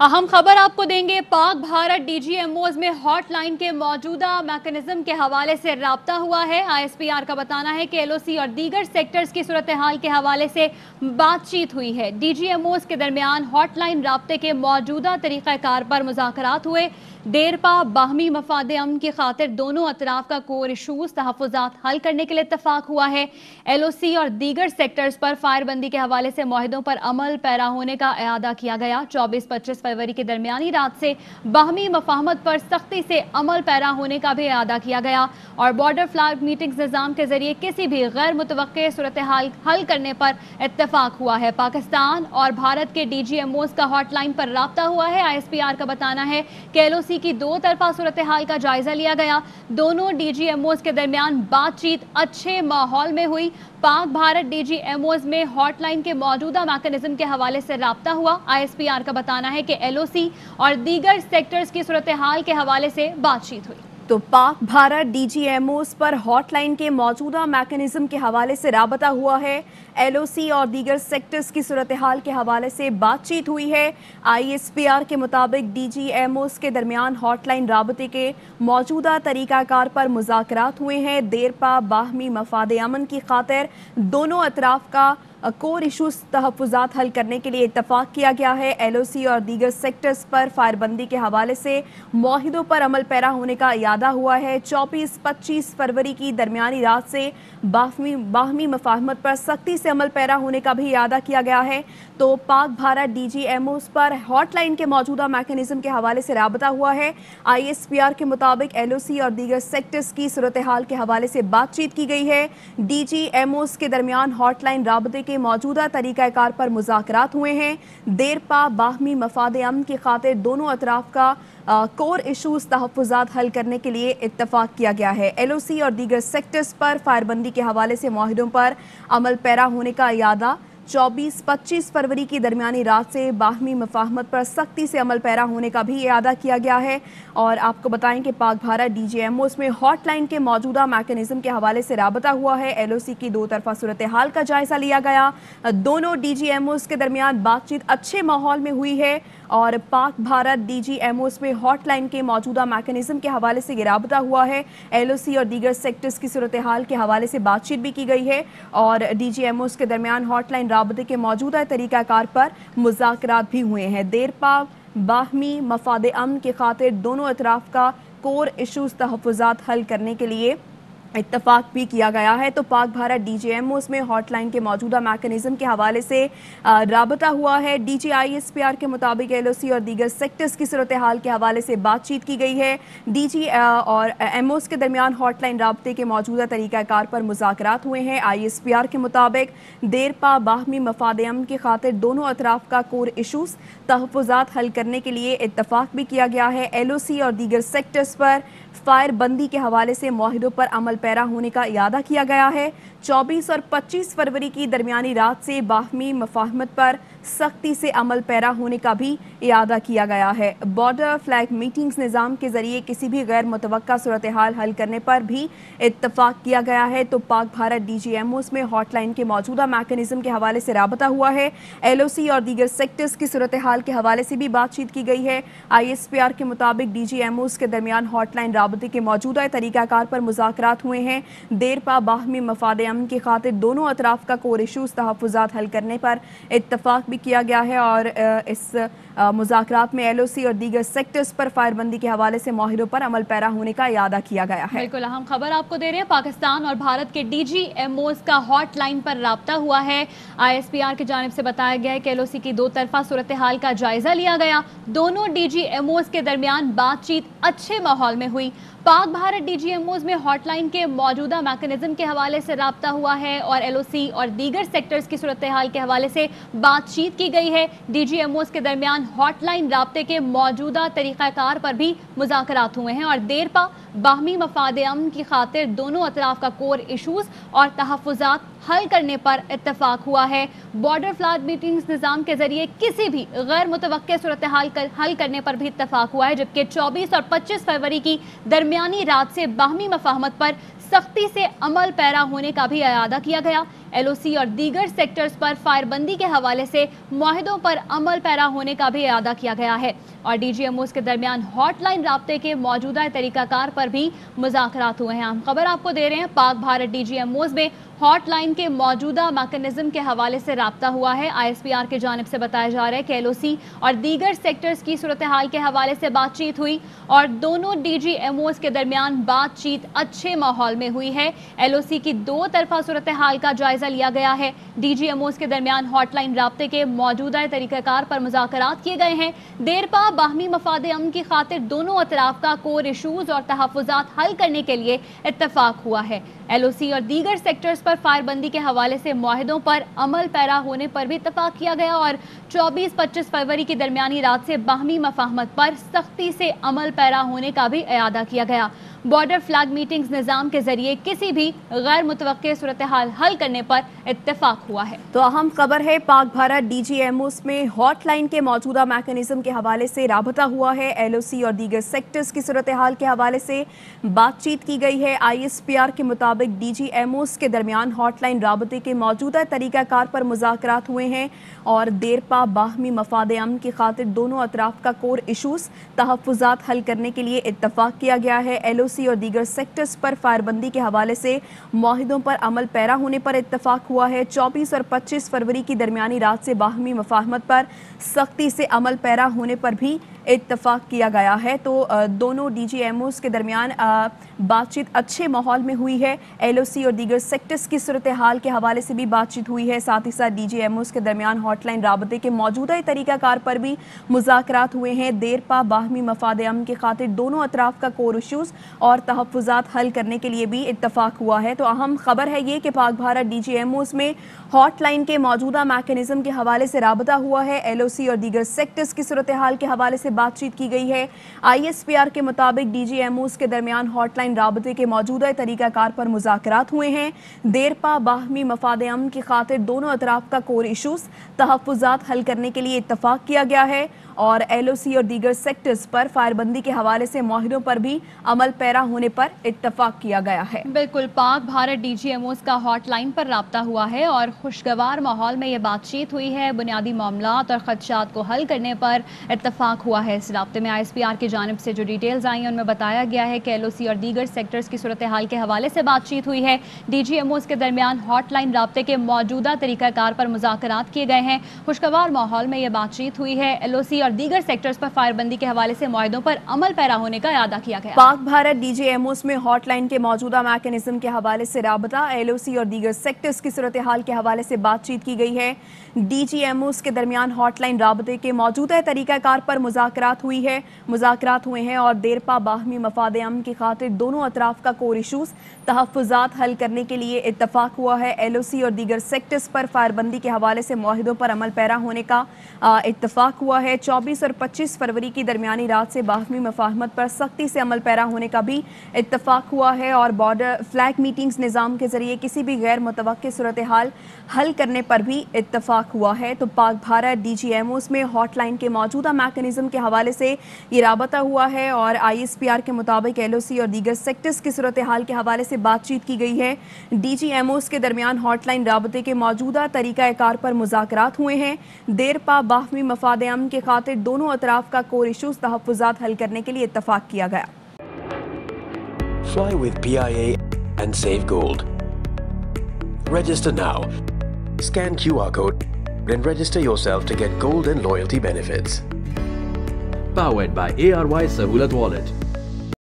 अहम खबर आपको देंगे। पाक भारत डीजीएमओज में हॉटलाइन के मौजूदा मैकेनिज्म के हवाले से राब्ता हुआ है। आईएसपीआर का बताना है कि एलओसी और दीगर सेक्टर्स की सूरत हाल के हवाले से बातचीत हुई है। डीजीएमओज के दरमियान हॉटलाइन राब्ते के मौजूदा तरीक़ाकार पर मुज़ाकरात हुए। देरपा बाहमी मफाद अमन की खातिर दोनों अतराफ का कोर इशूज़ तहफ़्फ़ुज़ात हल करने के लिए इत्तफाक हुआ है। एलओसी और दीगर सेक्टर्स पर फायरबंदी के हवाले से मुआहिदों पर अमल पैरा होने का इआदा किया गया। 24-25 फरवरी की दरमियानी रात से बाहमी मफाहमत पर सख्ती से अमल पैरा होने का भी इआदा किया गया और बॉर्डर फ्लैग मीटिंग्स निज़ाम के जरिए किसी भी गैर मुतवक्के सूरत हाल हल करने पर इत्तफाक हुआ है। पाकिस्तान और भारत के डीजीएमओज का हॉटलाइन पर राब्ता हुआ है। आईएसपीआर का बताना है कि एलओसी की दो तरफा सूरत हाल का जायजा लिया गया। दोनों डीजीएमओज के दरमियान बातचीत अच्छे माहौल में हुई। पाक भारत डीजीएमओज में हॉटलाइन के मौजूदा मैकेनिज्म के हवाले से राब्ता हुआ। आईएसपीआर का बताना है कि एलओसी और दीगर सेक्टर्स की सूरत हाल के हवाले से बातचीत हुई। तो पाक भारत डीजीएमओज पर हॉटलाइन के मौजूदा मैकेनिज्म के हवाले से राबता हुआ है। एलओसी और दीगर सेक्टर्स की सूरत हाल के हवाले से बातचीत हुई है। आईएसपीआर के मुताबिक डीजीएमओज के दरमियान हॉटलाइन राबते के मौजूदा तरीक़ाकार पर मुज़ाकरात हुए हैं। देरपा बाहमी मफाद अमन की खातिर दोनों अतराफ का कोर इशूज़ तहफ़्फ़ुज़ात हल करने के लिए इत्तफाक किया गया है। एलओसी और दीगर सेक्टर्स पर फायरबंदी के हवाले से मुआहिदों पर अमल पैरा होने का इआदा हुआ है। 24-25 फरवरी की दरमियानी रात से बाहमी मफाहमत पर सख्ती से अमल पैरा होने का भी इआदा किया गया है। तो पाक भारत डीजीएमओज पर हॉटलाइन के मौजूदा मैकेनिज्म के हवाले से राबता हुआ है। आईएसपीआर के मुताबिक एलओसी और दीगर सेक्टर्स की सूरत हाल के हवाले से बातचीत की गई है। डीजीएमओज के दरमियान हॉटलाइन राबते के मौजूदा तरीक़ाकार पर मुज़ाकरात हुए हैं। देरपा बाहमी मफाद अमन की खातिर दोनों अतराफ का कोर इशूज़ तहफ़्फ़ुज़ात हल करने के लिए इत्तफाक किया गया है। एलओसी और दीगर सेक्टर्स पर फायरबंदी के हवाले से मुआहिदों पर अमल पैरा होने का इआदा 24-25 फरवरी की दरमियानी रात से बाहमी मफाहमत पर सख्ती से अमल पैरा होने का भी इआदा किया गया है। और आपको बताएं कि पाक भारत डीजीएमओज में हॉटलाइन के मौजूदा मैकेनिज्म के हवाले से राबता हुआ है। एलओसी की दो तरफा सूरत हाल का जायजा लिया गया। दोनों डीजीएमओज के दरमियान बातचीत अच्छे माहौल में हुई है और पाक भारत डीजीएमओज में हॉटलाइन के मौजूदा मैकेनिज्म के हवाले से राबता हुआ है। एलओसी और दीगर सेक्टर्स की सूरत हाल के हवाले से बातचीत भी की गई है और डीजीएमओज के दरमियान हॉटलाइन राबते के मौजूदा तरीक़ाकार पर मुज़ाकरात भी हुए हैं। देरपा बाहमी मफाद अमन की खातिर दोनों अतराफ का कोर इशूज़ तहफ़्फ़ुज़ात हल करने के लिए इत्तफाक भी किया गया है। तो पाक भारत डीजीएमओज में हॉटलाइन के मौजूदा मैकेनिज्म के हवाले से राबता हुआ है। आईएसपीआर के मुताबिक एलओसी और दीगर सेक्टर्स की सूरत हाल के हवाले से बातचीत की गई है। डीजी और एमओज के दरमियान हॉटलाइन राबते के मौजूदा तरीक़ाकार पर मुज़ाकरात हुए हैं। आईएसपीआर के मुताबिक देरपा बाहमी मफाद अमन की खातिर दोनों अतराफ का कोर इशूज़ तहफ़्फ़ुज़ात हल करने के लिए इत्तफाक भी किया गया है। एलओसी और दीगर सेक्टर्स पर फायरबंदी के हवाले से मुआहिदों पर अमल पैरा होने का इआदा किया गया है। 24 और 25 फरवरी की दरमियानी रात से बाहमी मफाहमत पर सख्ती से अमल पैरा होने का भी इआदा किया गया है। बॉर्डर फ्लैग मीटिंग्स निज़ाम के जरिए किसी भी गैर मुतवक्का सूरत हाल हल करने पर भी इत्तफाक किया गया है। तो पाक भारत डीजीएमओज में हॉटलाइन के मौजूदा मैकेनिज्म के हवाले से राबता हुआ है। एलओसी और दीगर सेक्टर्स की सूरत हाल के हवाले से भी बातचीत की गई है। आईएसपीआर के मुताबिक डीजीएमओज के दरमियान हॉटलाइन राबते के मौजूदा तरीक़ाकार पर मुज़ाकरात हुए हैं। देरपा बाहमी मफाद अमन की खातिर दोनों अतराफ का कोर इशूज़ तहफ़्फ़ुज़ात हल करने पर इत्तफाक भी किया गया है और इस मुज़ाकरात में एलओसी और दीगर सेक्टर्स पर फायरबंदी के हवाले से मुआहिदों पर अमल पैरा होने का इआदा किया गया है। बिल्कुल अहम खबर आपको दे रहे हैं। पाकिस्तान और भारत के डीजीएमओज का हॉटलाइन पर राब्ता हुआ है। आईएसपीआर की जानिब से बताया गया है कि एलओसी की दो तरफा सूरत हाल का जायजा लिया गया। दोनों डीजीएमओज के दरमियान बातचीत अच्छे माहौल में हुई। पाक भारत डीजीएमओज में हॉटलाइन के मौजूदा मैकेनिज्म के हवाले से राब्ता हुआ है और एलओसी और दीगर सेक्टर्स की सूरत हाल के हवाले से बातचीत की गई है। डीजीएमओज के दरमियान हॉटलाइन राब्ते के मौजूदा तरीक़ाकार पर भी मुज़ाकरात हुए हैं और देरपा बाहमी मफाद अमन की खातिर दोनों अतराफ का कोर इशूज़ और तहफ़्फ़ुज़ात हल करने पर इत्तफाक हुआ है। बॉर्डर फ्लैग मीटिंग्स निज़ाम के जरिए किसी भी गैर मुतवक्के सूरत हाल हल करने पर भी इत्तफाक हुआ है, जबकि 24 और 25 फरवरी की दरमियानी रात से बाहमी मफाहमत पर सख्ती से अमल पैरा होने का भी अयादा किया गया। LOC और दीगर सेक्टर्स पर फायरबंदी के हवाले से मुआहिदों पर अमल पैरा होने का भी अयादा किया गया है और DGMOs के दरमियान हॉटलाइन राब्ते के मौजूदा तरीकाकार पर भी मुज़ाकरात हुए हैं। हम खबर आपको दे रहे हैं, पाक भारत DGMOs में हॉटलाइन के मौजूदा मैकेनिज्म के हवाले से राब्ता हुआ है। ISPR की जानिब से बताया जा रहा है कि LOC और दीगर सेक्टर्स की सूरत हाल के हवाले से बातचीत हुई और दोनों DGMOs के दरमियान बातचीत अच्छे माहौल में हुई है। LOC की दो तरफा सूरत हाल का जायजा लिया गया है। DGMOs के दरमियान हॉटलाइन राब्ते के मौजूदा तरीक़ाकार पर मुज़ाकरात किए गए हैं। देरपा बाहमी मफाद अमन की खातिर दोनों अतराफ का कोर इशूज़ और तहफ़्फ़ुज़ात हल करने के लिए इत्तफ़ाक़ हुआ है। LOC और दीगर सेक्टर्स पर फायरबंदी के हवाले से मुआहिदों पर अमल पैरा होने पर भी इत्तफ़ाक़ किया गया और 24-25 फरवरी की दरमियानी रात से बाहमी मफाहमत पर सख्ती से अमल पैरा होने का भी अयादा किया गया। बॉर्डर फ्लैग मीटिंग्स निज़ाम के जरिए किसी भी गैर मुतवक्के सूरत हाल हल करने पर इत्तफ़ाक़ हुआ है। तो अहम खबर है, पाक भारत DGMOs में हॉटलाइन के मौजूदा मैकेनिज्म के हवाले से राबता हुआ है। LOC और दीगर सेक्टर्स की सूरत हाल के हवाले से बातचीत की गई है। ISPR के मुताबिक DGMOs के दरमियान हॉटलाइन राबते के मौजूदा तरीक़ाकार पर मुज़ाकरात हुए हैं और देरपा बाहमी मफाद अमन की खातिर दोनों अतराफ का कोर इशूज़ तहफ़्फ़ुज़ात हल करने के लिए इत्तफ़ाक़ किया गया है। LOC और दीगर सेक्टर्स पर फायरबंदी के हवाले से मुआहिदों पर अमल पैरा होने पर इत्तफ़ाक़ हुआ है। 24 और 25 फरवरी की दरमियानी रात से बाहमी मफाहमत पर सख्ती से अमल पैरा होने पर भी इत्तफ़ाक़ किया गया है। तो दोनों DGMOs के दरमियान बातचीत अच्छे माहौल में हुई है। LOC और दीगर सेक्टर्स की सूरत हाल के हवाले से भी बातचीत हुई है। साथ ही साथ DGMOs के दरमियान हॉटलाइन राबते के मौजूदा तरीक़ाकार पर भी मुज़ाकरात हुए हैं। देरपा बाहमी मफाद अमन की खातिर दोनों अतराफ का कोर इशूज़ और तहफ़्फ़ुज़ात हल करने के लिए भी इत्तफ़ाक़ हुआ है। तो अहम खबर है ये कि पाक भारत DGMOs में हॉटलाइन के मौजूदा मैकेनिज्म के हवाले से राबता हुआ है। LOC और दीगर सेक्टर्स की सूरत हाल के हवाले से बातचीत की गई है। ISPR के मुताबिक DGMOs के दरमियान हॉटलाइन राबते के मौजूदा तरीक़ाकार पर मुज़ाकरात हुए हैं। देरपा बाहमी मफाद अमन की खातिर दोनों अतराफ का कोर इशूज़ तहफ़्फ़ुज़ात हल करने के लिए इत्तफ़ाक़ किया गया है और LOC और दीगर सेक्टर्स पर फायरबंदी के हवाले से मुआहिदों पर भी अमल पैरा होने पर इत्तफ़ाक़ किया गया है। बिल्कुल, पाक भारत DGMOs का हॉटलाइन पर राब्ता हुआ है और खुशगवार माहौल में ये बातचीत हुई है। बुनियादी मामलात और खदशात को हल करने पर इत्तफ़ाक़ हुआ है। इस राब्ते में ISPR की जानिब से जो डिटेल्स आई हैं उनमें बताया गया है कि LOC और दीगर सेक्टर्स की सूरत हाल के हवाले से बातचीत हुई है। DGMOs के दरमियान हॉटलाइन राब्ते के मौजूदा तरीक़ाकार पर मुज़ाकरात किए गए हैं। खुशगवार माहौल में ये बातचीत हुई है। LOC और दीगर सेक्टर्स पर फायरबंदी के हवाले से मुआहिदों पर अमल पैरा होने का अयादा किया गया। पाक भारत DGMOs में हॉटलाइन के मौजूदा मैकेनिज्म के हवाले से राबता, LOC और दीगर सेक्टर्स की सूरत हाल के हवाले से बातचीत की गई है। DGMOs के दरमियान हॉटलाइन राबते के मौजूदा तरीक़ाकार पर मुज़ाकरात हुए हैं और देरपा बाहमी मफाद अमन की खातिर दोनों अतराफ का कोर इशूज़ तहफ़्फ़ुज़ात हल करने के लिए इत्तफ़ाक़ हुआ है। LOC और दीगर सेक्टर्स पर फायरबंदी के हवाले से मुआहिदों पर अमल पैरा होने का इत्तफ़ाक़ हुआ है। 24 और 25 फरवरी की दरमियानी रात से बाहमी मफाहमत पर सख्ती से अमल पैरा होने का भी इत्तफ़ाक़ हुआ है और बॉर्डर फ्लैग मीटिंग्स निज़ाम के ज़रिए किसी भी गैर मुतवक्के सूरत हाल हल करने पर भी इत्तफ़ाक़ हुआ है। तो पाक भारत DGMOs में हॉटलाइन के मौजूदा मैकेनिज्म के हवाले से ये राबता हुआ है और ISPR के मुताबिक LOC और दीगर सेक्टर्स की सूरत हाल के हवाले से बातचीत की गई है। DGMOs के दरमियान हॉटलाइन राबते के मौजूदा तरीक़ाकार पर मुज़ाकरात हुए हैं। देरपा बाहमी मफाद अमन के खातिर दोनों अतराफ का कोर इशूज़ तहफ़्फ़ुज़ात हल करने के लिए इत्तफ़ाक़ किया गया। Fly with PIA and save gold. Register now. Scan QR code and register yourself to get gold and loyalty benefits. Powered by ARY Sahulat Wallet.